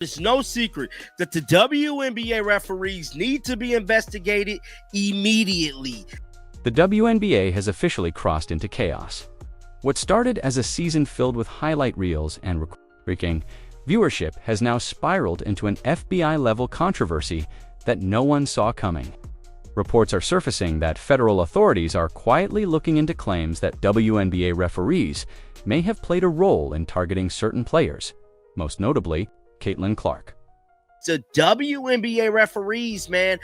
It's no secret that the WNBA referees need to be investigated immediately. The WNBA has officially crossed into chaos. What started as a season filled with highlight reels and record-breaking viewership has now spiraled into an FBI-level controversy that no one saw coming. Reports are surfacing that federal authorities are quietly looking into claims that WNBA referees may have played a role in targeting certain players, most notably Caitlin Clark. The WNBA referees, man,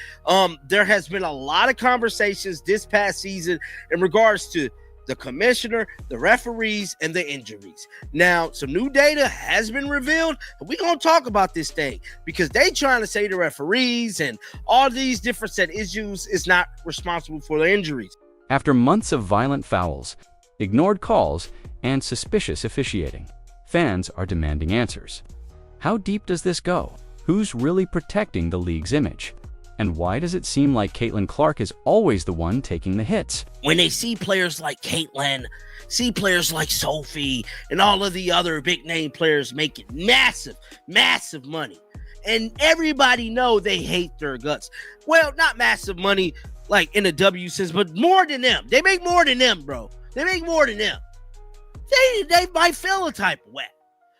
there has been a lot of conversations this past season in regards to the commissioner, the referees, and the injuries. Now, some new data has been revealed, and we're going to talk about this thing because they trying to say the referees and all these different set issues is not responsible for the injuries. After months of violent fouls, ignored calls, and suspicious officiating, fans are demanding answers. How deep does this go? Who's really protecting the league's image? And why does it seem like Caitlin Clark is always the one taking the hits? When they see players like Caitlin, see players like Sophie, and all of the other big-name players making massive, massive money, and everybody know they hate their guts. Well, not massive money like in a W sense, but more than them. They make more than them, bro. They make more than them. They might feel a type of way.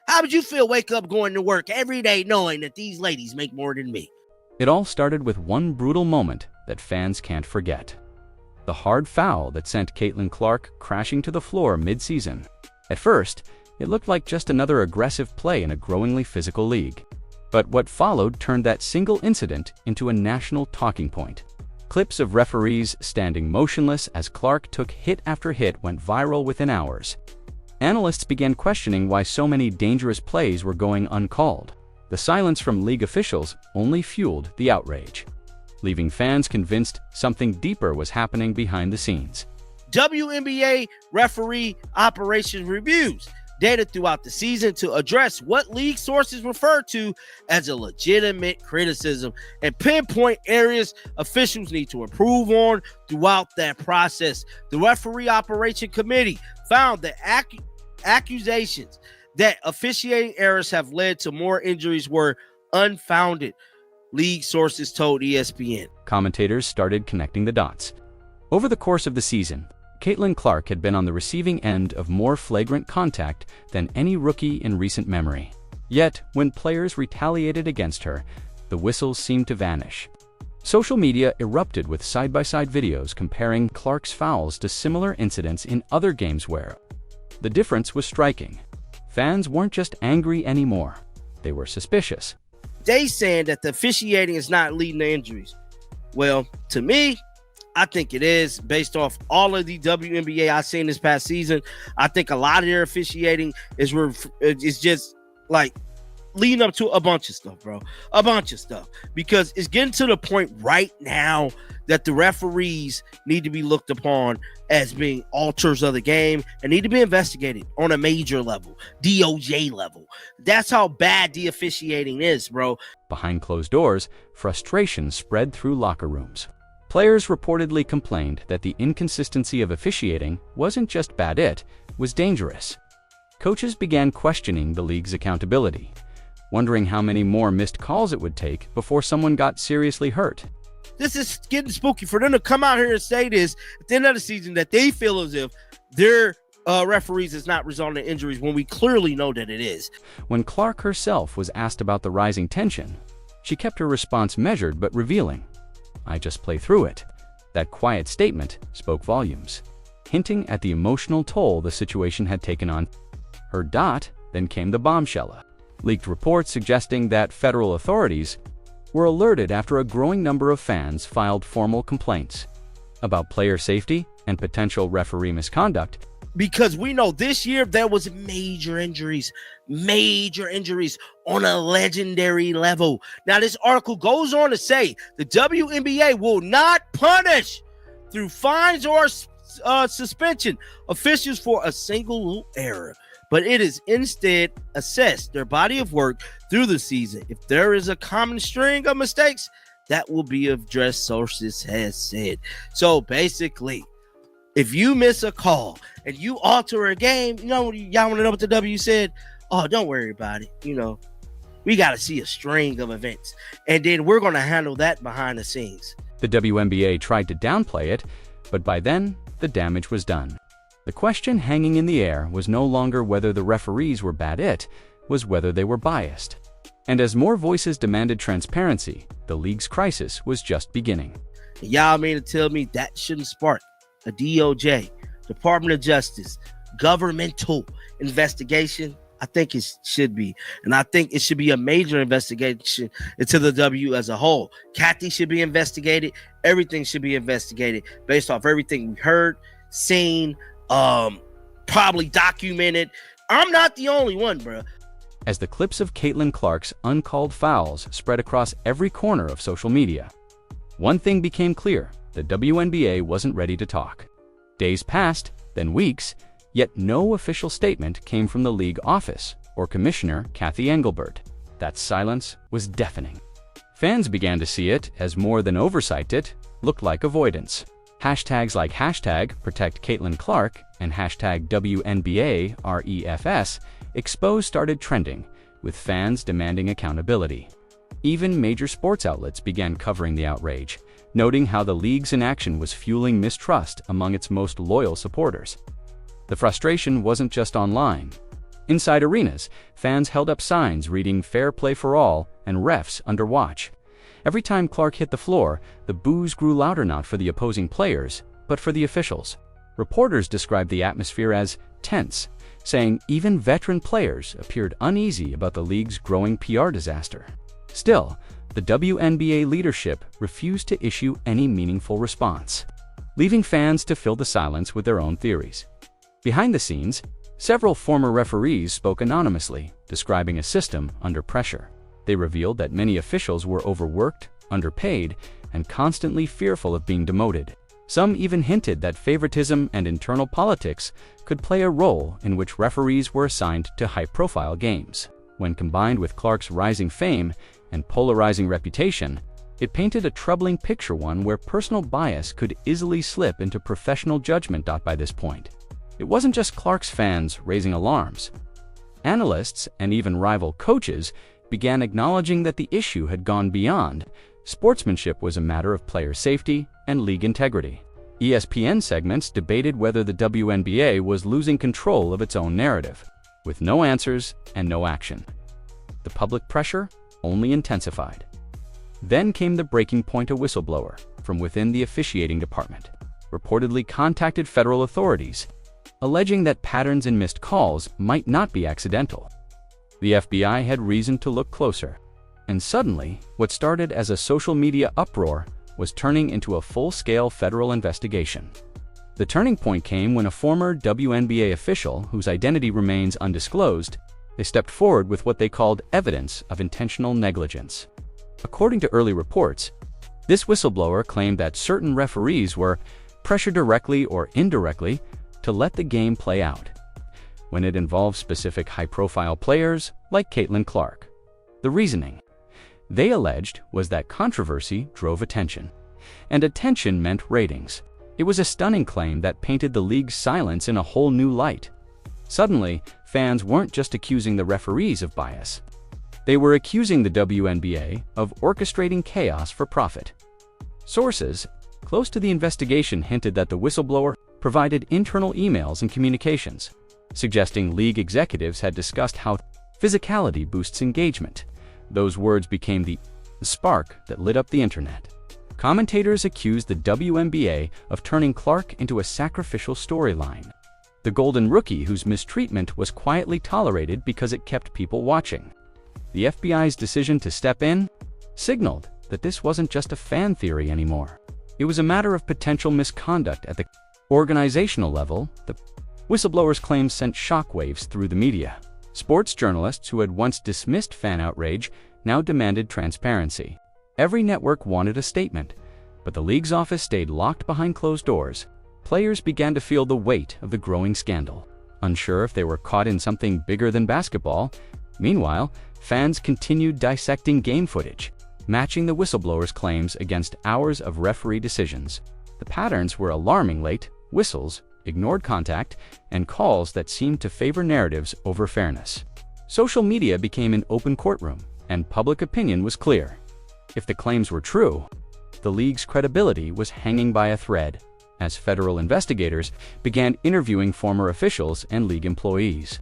How would you feel wake up going to work every day knowing that these ladies make more than me? It all started with one brutal moment that fans can't forget. The hard foul that sent Caitlin Clark crashing to the floor mid-season. At first, it looked like just another aggressive play in a growingly physical league. But what followed turned that single incident into a national talking point. Clips of referees standing motionless as Clark took hit after hit went viral within hours. Analysts began questioning why so many dangerous plays were going uncalled. The silence from league officials only fueled the outrage, leaving fans convinced something deeper was happening behind the scenes. WNBA referee operations reviews data throughout the season to address what league sources refer to as a legitimate criticism and pinpoint areas officials need to improve on throughout that process. The referee operation committee found that accusations that officiating errors have led to more injuries were unfounded, league sources told ESPN. Commentators started connecting the dots. Over the course of the season, Caitlin Clark had been on the receiving end of more flagrant contact than any rookie in recent memory. Yet, when players retaliated against her, the whistles seemed to vanish. Social media erupted with side-by-side videos comparing Clark's fouls to similar incidents in other games where the difference was striking. Fans weren't just angry anymore, they were suspicious. They saying that the officiating is not leading to injuries. Well, to me, I think it is based off all of the WNBA I've seen this past season. I think a lot of their officiating is just like leading up to a bunch of stuff, bro. A bunch of stuff. Because it's getting to the point right now that the referees need to be looked upon as being alters of the game and need to be investigated on a major level, DOJ level. That's how bad the officiating is, bro. Behind closed doors, frustration spread through locker rooms. Players reportedly complained that the inconsistency of officiating wasn't just bad, it was dangerous. Coaches began questioning the league's accountability, wondering how many more missed calls it would take before someone got seriously hurt. This is getting spooky for them to come out here and say this at the end of the season that they feel as if their referees is not resulting in injuries when we clearly know that it is. When Clark herself was asked about the rising tension, she kept her response measured but revealing. "I just play through it." That quiet statement spoke volumes, hinting at the emotional toll the situation had taken on her. Then came the bombshell. Leaked reports suggesting that federal authorities were alerted after a growing number of fans filed formal complaints about player safety and potential referee misconduct. Because we know this year there was major injuries on a legendary level. Now, this article goes on to say the WNBA will not punish through fines or suspension officials for a single error, but it is instead assess their body of work through the season. If there is a common string of mistakes, that will be addressed, sources has said. So basically, if you miss a call and you alter a game, y'all want to know what the W said? Oh, don't worry about it. We got to see a string of events, and then we're going to handle that behind the scenes. The WNBA tried to downplay it, but by then, the damage was done. The question hanging in the air was no longer whether the referees were bad, it was whether they were biased. And as more voices demanded transparency, the league's crisis was just beginning. Y'all mean to tell me that shouldn't spark a DOJ, Department of Justice, governmental investigation? I think it should be. And I think it should be a major investigation into the W as a whole. Kathy should be investigated. Everything should be investigated based off everything we heard, seen, probably documented. I'm not the only one, bro. As the clips of Caitlin Clark's uncalled fouls spread across every corner of social media, one thing became clear: the WNBA wasn't ready to talk. Days passed, then weeks, yet no official statement came from the league office or Commissioner Kathy Engelbert. That silence was deafening. Fans began to see it as more than oversight. It looked like avoidance. Hashtags like hashtag Protect Caitlin Clark and hashtag WNBA REFS exposed started trending, with fans demanding accountability. Even major sports outlets began covering the outrage, noting how the league's inaction was fueling mistrust among its most loyal supporters. The frustration wasn't just online. Inside arenas, fans held up signs reading "Fair play for all" and "Refs under watch." Every time Clark hit the floor, the boos grew louder, not for the opposing players, but for the officials. Reporters described the atmosphere as tense, saying even veteran players appeared uneasy about the league's growing PR disaster. Still, the WNBA leadership refused to issue any meaningful response, leaving fans to fill the silence with their own theories. Behind the scenes, several former referees spoke anonymously, describing a system under pressure. They revealed that many officials were overworked, underpaid, and constantly fearful of being demoted. Some even hinted that favoritism and internal politics could play a role in which referees were assigned to high-profile games. When combined with Clark's rising fame and polarizing reputation, it painted a troubling picture, one where personal bias could easily slip into professional judgment. By this point, it wasn't just Clark's fans raising alarms. Analysts and even rival coaches began acknowledging that the issue had gone beyond sportsmanship, was a matter of player safety and league integrity. ESPN segments debated whether the WNBA was losing control of its own narrative, with no answers and no action. The public pressure only intensified. Then came the breaking point: a whistleblower from within the officiating department reportedly contacted federal authorities, alleging that patterns in missed calls might not be accidental. The FBI had reason to look closer, and suddenly, what started as a social media uproar was turning into a full-scale federal investigation. The turning point came when a former WNBA official, whose identity remains undisclosed, they stepped forward with what they called evidence of intentional negligence. According to early reports, this whistleblower claimed that certain referees were pressured directly or indirectly to let the game play out, when it involved specific high-profile players like Caitlin Clark. The reasoning, they alleged, was that controversy drove attention, and attention meant ratings. It was a stunning claim that painted the league's silence in a whole new light. Suddenly, fans weren't just accusing the referees of bias. They were accusing the WNBA of orchestrating chaos for profit. Sources close to the investigation hinted that the whistleblower provided internal emails and communications, suggesting league executives had discussed how physicality boosts engagement. Those words became the spark that lit up the internet. Commentators accused the WNBA of turning Clark into a sacrificial storyline, the golden rookie whose mistreatment was quietly tolerated because it kept people watching. The FBI's decision to step in signaled that this wasn't just a fan theory anymore. It was a matter of potential misconduct at the organizational level. The whistleblower's claims sent shockwaves through the media. Sports journalists who had once dismissed fan outrage now demanded transparency. Every network wanted a statement, but the league's office stayed locked behind closed doors. Players began to feel the weight of the growing scandal, unsure if they were caught in something bigger than basketball. Meanwhile, fans continued dissecting game footage, matching the whistleblower's claims against hours of referee decisions. The patterns were alarming: late whistles, ignored contact, and calls that seemed to favor narratives over fairness. Social media became an open courtroom. and public opinion was clear. If the claims were true, the league's credibility was hanging by a thread, as federal investigators began interviewing former officials and league employees.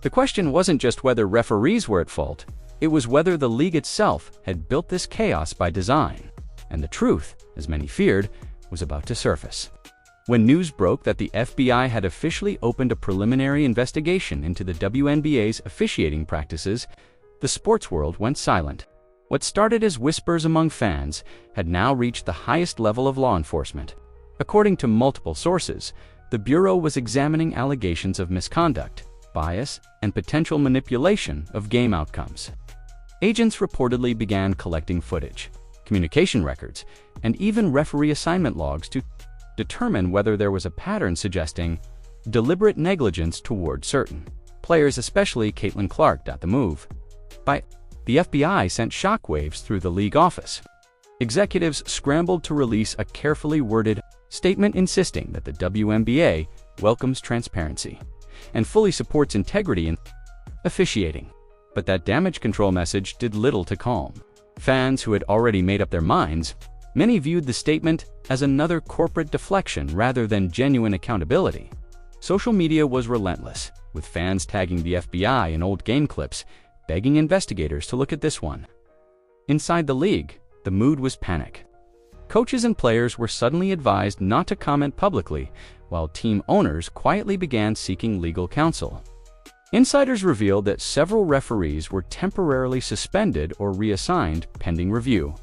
The question wasn't just whether referees were at fault, it was whether the league itself had built this chaos by design. And the truth, as many feared, was about to surface. When news broke that the FBI had officially opened a preliminary investigation into the WNBA's officiating practices, the sports world went silent. What started as whispers among fans had now reached the highest level of law enforcement. According to multiple sources, the Bureau was examining allegations of misconduct, bias, and potential manipulation of game outcomes. Agents reportedly began collecting footage, communication records, and even referee assignment logs to determine whether there was a pattern suggesting deliberate negligence toward certain players, especially Caitlin Clark. The move by the FBI sent shockwaves through the league office. Executives scrambled to release a carefully worded statement insisting that the WNBA welcomes transparency and fully supports integrity in officiating. But that damage control message did little to calm fans who had already made up their minds. Many viewed the statement as another corporate deflection rather than genuine accountability. Social media was relentless, with fans tagging the FBI in old game clips, begging investigators to look at this one. Inside the league, the mood was panic. Coaches and players were suddenly advised not to comment publicly, while team owners quietly began seeking legal counsel. Insiders revealed that several referees were temporarily suspended or reassigned pending review,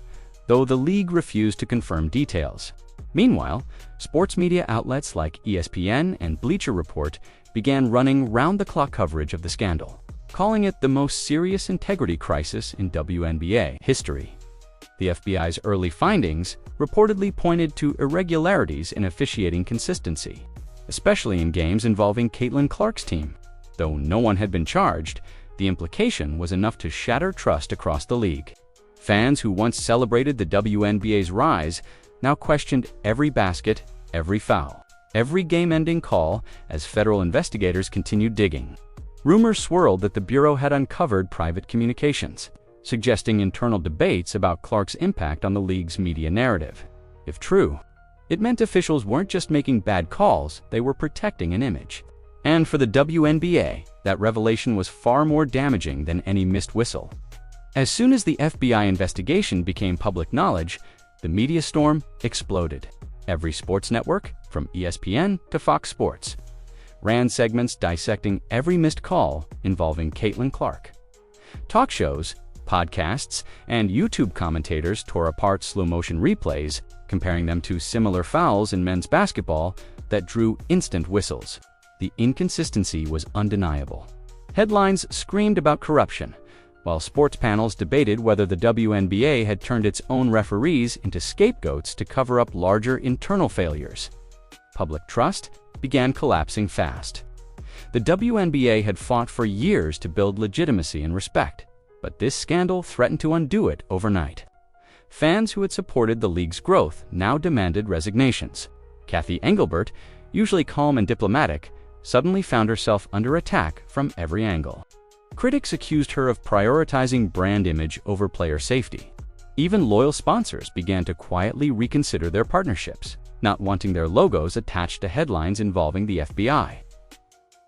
though the league refused to confirm details. Meanwhile, sports media outlets like ESPN and Bleacher Report began running round-the-clock coverage of the scandal, calling it the most serious integrity crisis in WNBA history. The FBI's early findings reportedly pointed to irregularities in officiating consistency, especially in games involving Caitlin Clark's team. Though no one had been charged, the implication was enough to shatter trust across the league. Fans who once celebrated the WNBA's rise now questioned every basket, every foul, every game-ending call as federal investigators continued digging. Rumors swirled that the Bureau had uncovered private communications, suggesting internal debates about Clark's impact on the league's media narrative. If true, it meant officials weren't just making bad calls, they were protecting an image. And for the WNBA, that revelation was far more damaging than any missed whistle. As soon as the FBI investigation became public knowledge, the media storm exploded. Every sports network, from ESPN to Fox Sports, ran segments dissecting every missed call involving Caitlin Clark. Talk shows, podcasts, and YouTube commentators tore apart slow-motion replays, comparing them to similar fouls in men's basketball that drew instant whistles. The inconsistency was undeniable. Headlines screamed about corruption, while sports panels debated whether the WNBA had turned its own referees into scapegoats to cover up larger internal failures. Public trust began collapsing fast. The WNBA had fought for years to build legitimacy and respect, but this scandal threatened to undo it overnight. Fans who had supported the league's growth now demanded resignations. Kathy Engelbert, usually calm and diplomatic, suddenly found herself under attack from every angle. Critics accused her of prioritizing brand image over player safety. Even loyal sponsors began to quietly reconsider their partnerships, not wanting their logos attached to headlines involving the FBI.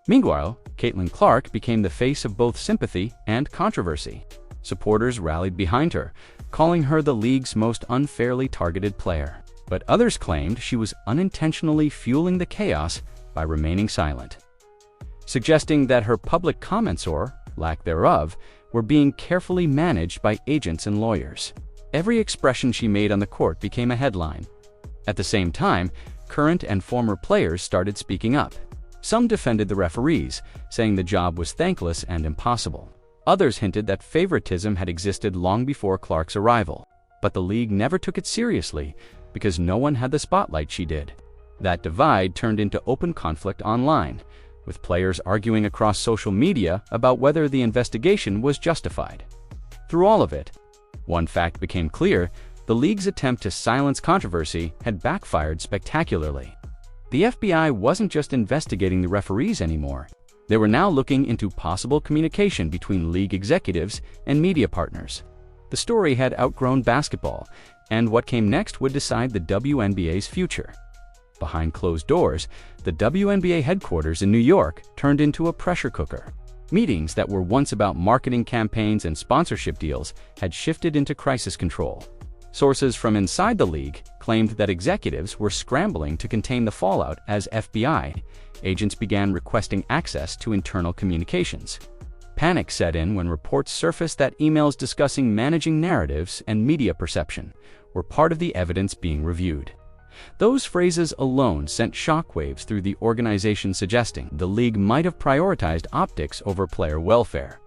Meanwhile, Caitlin Clark became the face of both sympathy and controversy. Supporters rallied behind her, calling her the league's most unfairly targeted player. But others claimed she was unintentionally fueling the chaos by remaining silent, suggesting that her public comments or lack thereof were being carefully managed by agents and lawyers. Every expression she made on the court became a headline. At the same time, current and former players started speaking up. Some defended the referees, saying the job was thankless and impossible. Others hinted that favoritism had existed long before Clark's arrival. But the league never took it seriously because no one had the spotlight she did. That divide turned into open conflict online, with players arguing across social media about whether the investigation was justified. Through all of it, one fact became clear: the league's attempt to silence controversy had backfired spectacularly. The FBI wasn't just investigating the referees anymore. They were now looking into possible communication between league executives and media partners. The story had outgrown basketball, and what came next would decide the WNBA's future. Behind closed doors, the WNBA headquarters in New York turned into a pressure cooker. Meetings that were once about marketing campaigns and sponsorship deals had shifted into crisis control. Sources from inside the league claimed that executives were scrambling to contain the fallout as FBI agents began requesting access to internal communications. Panic set in when reports surfaced that emails discussing managing narratives and media perception were part of the evidence being reviewed. Those phrases alone sent shockwaves through the organization, suggesting the league might have prioritized optics over player welfare.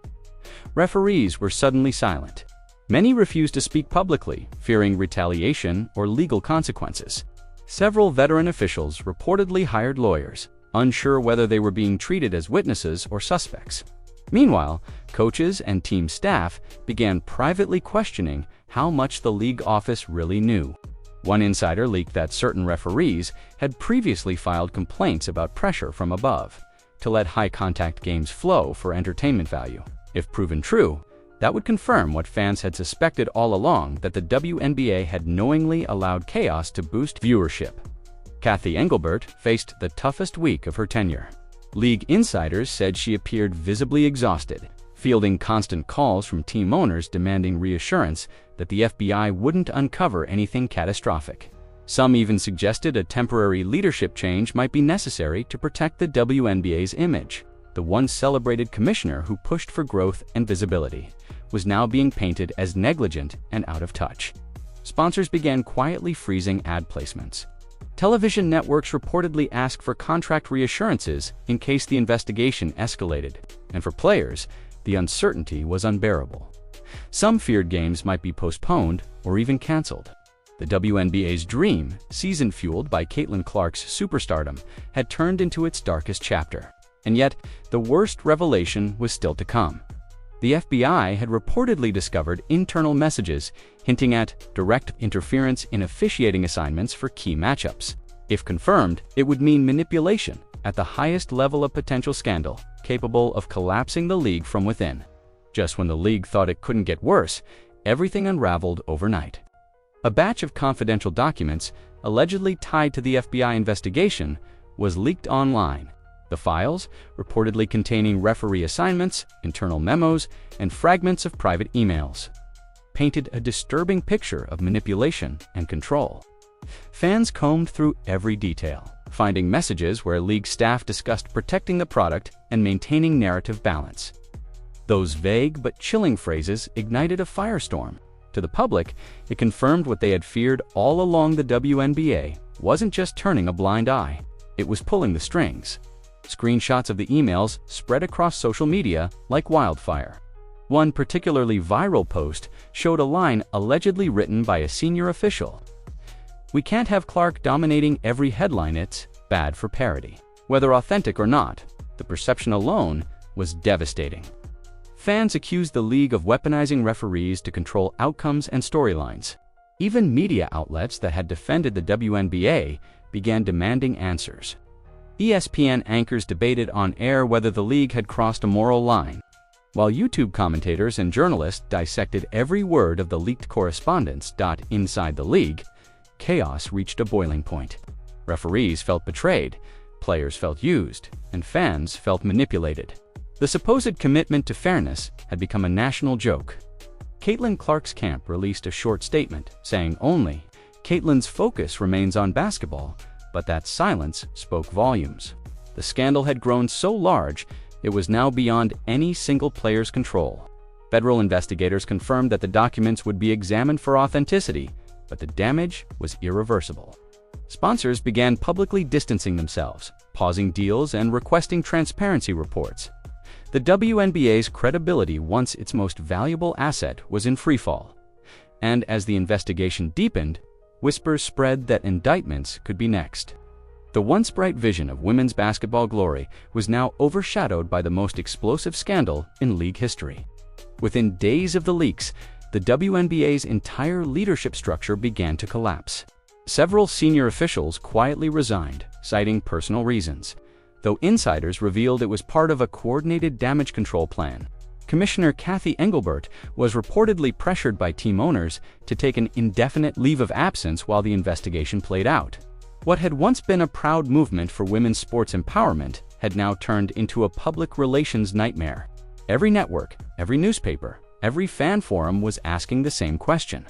Referees were suddenly silent. Many refused to speak publicly, fearing retaliation or legal consequences. Several veteran officials reportedly hired lawyers, unsure whether they were being treated as witnesses or suspects. Meanwhile, coaches and team staff began privately questioning how much the league office really knew. One insider leaked that certain referees had previously filed complaints about pressure from above to let high-contact games flow for entertainment value. If proven true, that would confirm what fans had suspected all along, that the WNBA had knowingly allowed chaos to boost viewership. Kathy Engelbert faced the toughest week of her tenure. League insiders said she appeared visibly exhausted, fielding constant calls from team owners demanding reassurance that the FBI wouldn't uncover anything catastrophic. Some even suggested a temporary leadership change might be necessary to protect the WNBA's image. The once celebrated commissioner who pushed for growth and visibility was now being painted as negligent and out of touch. Sponsors began quietly freezing ad placements. Television networks reportedly asked for contract reassurances in case the investigation escalated, and for players, the uncertainty was unbearable. Some feared games might be postponed or even canceled. The WNBA's dream, season fueled by Caitlin Clark's superstardom, had turned into its darkest chapter. And yet, the worst revelation was still to come. The FBI had reportedly discovered internal messages hinting at direct interference in officiating assignments for key matchups. If confirmed, it would mean manipulation at the highest level of potential scandal, capable of collapsing the league from within. Just when the league thought it couldn't get worse, everything unraveled overnight. A batch of confidential documents, allegedly tied to the FBI investigation, was leaked online. The files, reportedly containing referee assignments, internal memos, and fragments of private emails, painted a disturbing picture of manipulation and control. Fans combed through every detail, finding messages where league staff discussed protecting the product and maintaining narrative balance. Those vague but chilling phrases ignited a firestorm. To the public, it confirmed what they had feared all along: the WNBA wasn't just turning a blind eye, it was pulling the strings. Screenshots of the emails spread across social media like wildfire. One particularly viral post showed a line allegedly written by a senior official. "We can't have Clark dominating every headline, it's bad for parody." Whether authentic or not, the perception alone was devastating. Fans accused the league of weaponizing referees to control outcomes and storylines. Even media outlets that had defended the WNBA began demanding answers. ESPN anchors debated on air whether the league had crossed a moral line, while YouTube commentators and journalists dissected every word of the leaked correspondence. Inside the league, chaos reached a boiling point. Referees felt betrayed, players felt used, and fans felt manipulated. The supposed commitment to fairness had become a national joke. Caitlin Clark's camp released a short statement saying only, "Caitlin's focus remains on basketball," but that silence spoke volumes. The scandal had grown so large, it was now beyond any single player's control. Federal investigators confirmed that the documents would be examined for authenticity, but the damage was irreversible. Sponsors began publicly distancing themselves, pausing deals and requesting transparency reports. The WNBA's credibility, once its most valuable asset, was in freefall. And as the investigation deepened, whispers spread that indictments could be next. The once bright vision of women's basketball glory was now overshadowed by the most explosive scandal in league history. Within days of the leaks, the WNBA's entire leadership structure began to collapse. Several senior officials quietly resigned, citing personal reasons. though insiders revealed it was part of a coordinated damage control plan. Commissioner Kathy Engelbert was reportedly pressured by team owners to take an indefinite leave of absence while the investigation played out. What had once been a proud movement for women's sports empowerment had now turned into a public relations nightmare. Every network, every newspaper, every fan forum was asking the same question: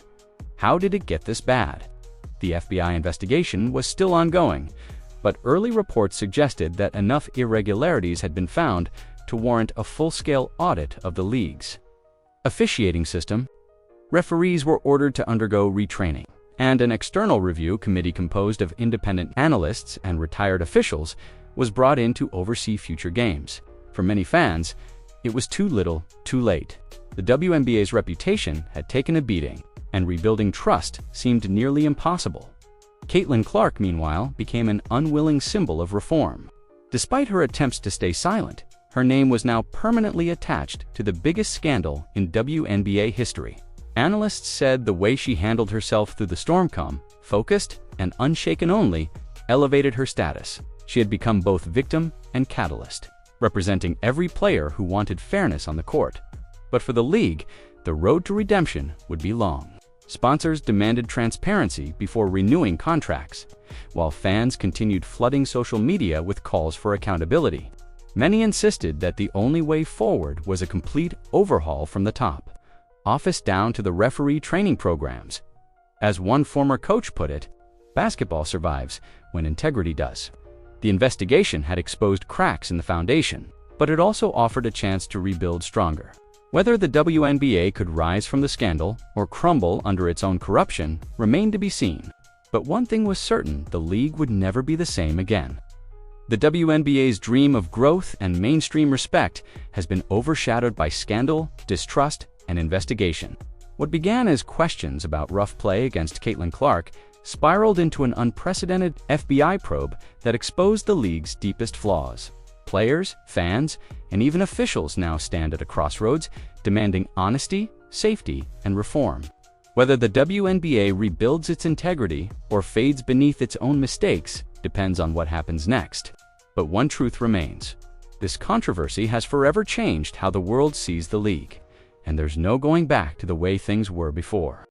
how did it get this bad? The FBI investigation was still ongoing, but early reports suggested that enough irregularities had been found to warrant a full-scale audit of the league's officiating system. Referees were ordered to undergo retraining, and an external review committee composed of independent analysts and retired officials was brought in to oversee future games. For many fans, it was too little, too late. The WNBA's reputation had taken a beating, and rebuilding trust seemed nearly impossible. Caitlin Clark, meanwhile, became an unwilling symbol of reform. Despite her attempts to stay silent, her name was now permanently attached to the biggest scandal in WNBA history. Analysts said the way she handled herself through the storm, focused and unshaken only, elevated her status. She had become both victim and catalyst, representing every player who wanted fairness on the court. But for the league, the road to redemption would be long. Sponsors demanded transparency before renewing contracts, while fans continued flooding social media with calls for accountability. Many insisted that the only way forward was a complete overhaul from the top, office down to the referee training programs. As one former coach put it, basketball survives when integrity does. The investigation had exposed cracks in the foundation, but it also offered a chance to rebuild stronger. Whether the WNBA could rise from the scandal or crumble under its own corruption remained to be seen. But one thing was certain: the league would never be the same again. The WNBA's dream of growth and mainstream respect has been overshadowed by scandal, distrust, and investigation. What began as questions about rough play against Caitlin Clark spiraled into an unprecedented FBI probe that exposed the league's deepest flaws. Players, fans, and even officials now stand at a crossroads, demanding honesty, safety, and reform. Whether the WNBA rebuilds its integrity or fades beneath its own mistakes depends on what happens next. But one truth remains: this controversy has forever changed how the world sees the league, and there's no going back to the way things were before.